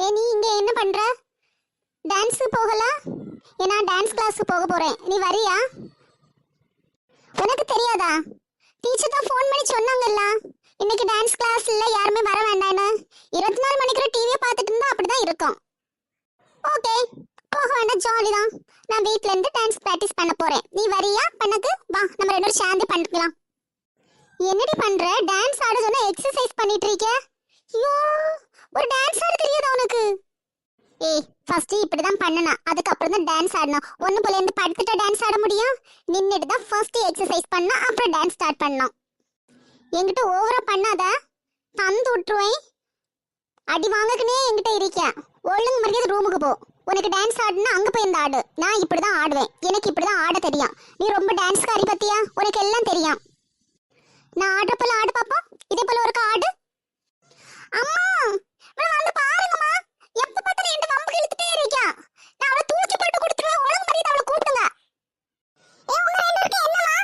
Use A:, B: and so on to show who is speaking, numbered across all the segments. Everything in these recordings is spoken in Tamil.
A: ஏ நீ இங்க என்ன பண்ற? டான்ஸ் போகலாம்? ஏன்னா டான்ஸ் கிளாஸ் போக போறேன். நீ வரியா? உனக்கு தெரியாதா? டீச்சர் தான் ஃபோன் பண்ணி சொன்னாங்கல்ல, இன்னைக்கு டான்ஸ் கிளாஸ் இல்ல, யாருமே வர வேண்டாம்னு. 24 மணிக்கு டிவியை பார்த்துட்டு இருந்தா அப்படிதான் இருக்கும். ஓகே, போக வேண்டாம், ஜாலி தான். நான் வீட்ல இருந்து டான்ஸ் பிராக்டிஸ் பண்ண போறேன். நீ வரியா பண்ணக்கு? வா, நம்ம ரெண்டு பேரும் சேர்ந்து பண்ணிக்கலாம். என்னடி பண்ற? டான்ஸ் ஆட சொன்னா எக்ஸசைஸ் பண்ணிட்டு இருக்க. ஐயோ, ஒரு டான்ஸ் ஆட தெரியாதா உனக்கு? ஏய், ஃபர்ஸ்ட் இப்படிதான் பண்ணணும், அதுக்கப்புறம் தான் டான்ஸ் ஆடணும். ஒண்ணு போல இருந்து படுத்துட்டா டான்ஸ் ஆட முடியும்? நின்னுட்டு தான் ஃபர்ஸ்ட் எக்ஸசைஸ் பண்ணா, அப்புறம் டான்ஸ் ஸ்டார்ட் பண்ணணும். என்கிட்ட ஓவரா பண்ணாத, தந்து விட்டுருவேன். அடி வாங்கக்குனே என்கிட்ட இருக்கேன். ஒழுங்கு மரியாதை ரூமுக்கு போ. உனக்கு டான்ஸ் ஆடுனா அங்க போய் இந்த ஆடு. நான் இப்படிதான் ஆடுவேன், எனக்கு இப்படிதான் ஆட தெரியும். நீ ரொம்ப டான்ஸ்காரி பத்தியா? உனக்கு எல்லாம் தெரியும். நான் ஆடுற போல ஆடு பாப்போம். இதே போல ஒரு ஆடு. அம்மா வந்து பாருங்கம்மா, எப்ப பார்த்தாலும் என் வம்பு இழுத்துட்டே இருக்கா. நான் அவளை தூக்கி போட்டு கொடுத்துருவேன். ஒழுங்கு மரியாதை அவளை கூப்பிடுங்க. உங்க ரெண்டு பேருக்கு என்னமா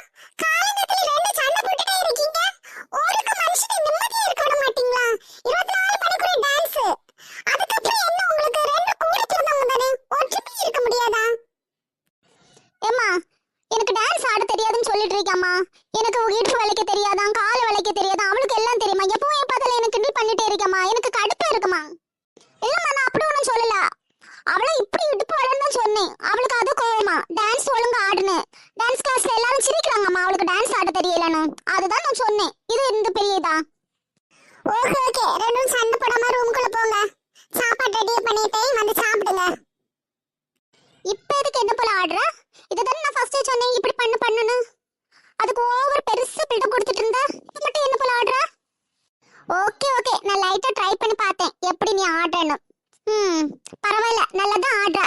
A: காலங்கத்துல ரெண்டு சண்டை போட்டுட்டே இருக்கீங்க? ஒருக்கு மனுஷனை நிம்மதியா இருக்க விட மாட்டீங்களா? 24 மணிக்கு டான்ஸ், அதுக்கப்புறம் என்ன உங்களுக்கு ரெண்டு கூட பிறந்தவங்க தானே, ஒற்றுமை இருக்க முடியாதா? ஏம்மா, எனக்கு டான்ஸ் ஆட தெரியாதுன்னு சொல்லிட்டு இருக்காம்மா. எனக்கு இடுப்பு வளைக்க தெரியாதான், கால் வளைக்க தெரியாதான், அவளுக்கு எல்லாம் தெரியுமா? எப்பவும் என் பார்த்தாலும் எனக்கு கிண்டல் பண்ணிட்டே இருக்கம்மா. எனக்கு கடுப்பா இருக்குமா? இல்லம்மா, நான் அப்படி ஒன்றும் சொல்லல. அவளை இப்படி இடுப்பு வளைன்னு தான் சொன்னேன். அவளுக்கு அது கோவமா, டான்ஸ் ஒழுங்கா ஆடுன்னு. டான்ஸ் கிளாஸ்ல எல்லாரும் சிரிக்கிறாங்கம்மா அவளுக்கு டான்ஸ் ஆட தெரியலன்னு. அதுதான் நான் சொன்னேன். இது இந்த பெரியதா? ஓகே ஓகே, ரெண்டும் சண்டை போடாம ரூமுக்குள்ள போங்க. சாப்பாடு ரெடி பண்ணிட்டேன், வந்து சாப்பிடுங்க. இப்ப எதுக்கு என்ன போல ஆடுற? இதுதானே நான் ஃபர்ஸ்டே சொன்னேன் இப்படி பண்ணுன்னு. அதுக்கு ஓவர் பெருசா பில்டப் கொடுத்துட்டு இருந்தா, இப்ப மட்டும் என்ன போல ஆடுற? ஓகே ஓகே, நான் லைட்டா ட்ரை பண்ணி பார்த்தேன் எப்படி நீ ஆடுறேன்னு. பரவாயில்ல, நல்லா தான் ஆடுற.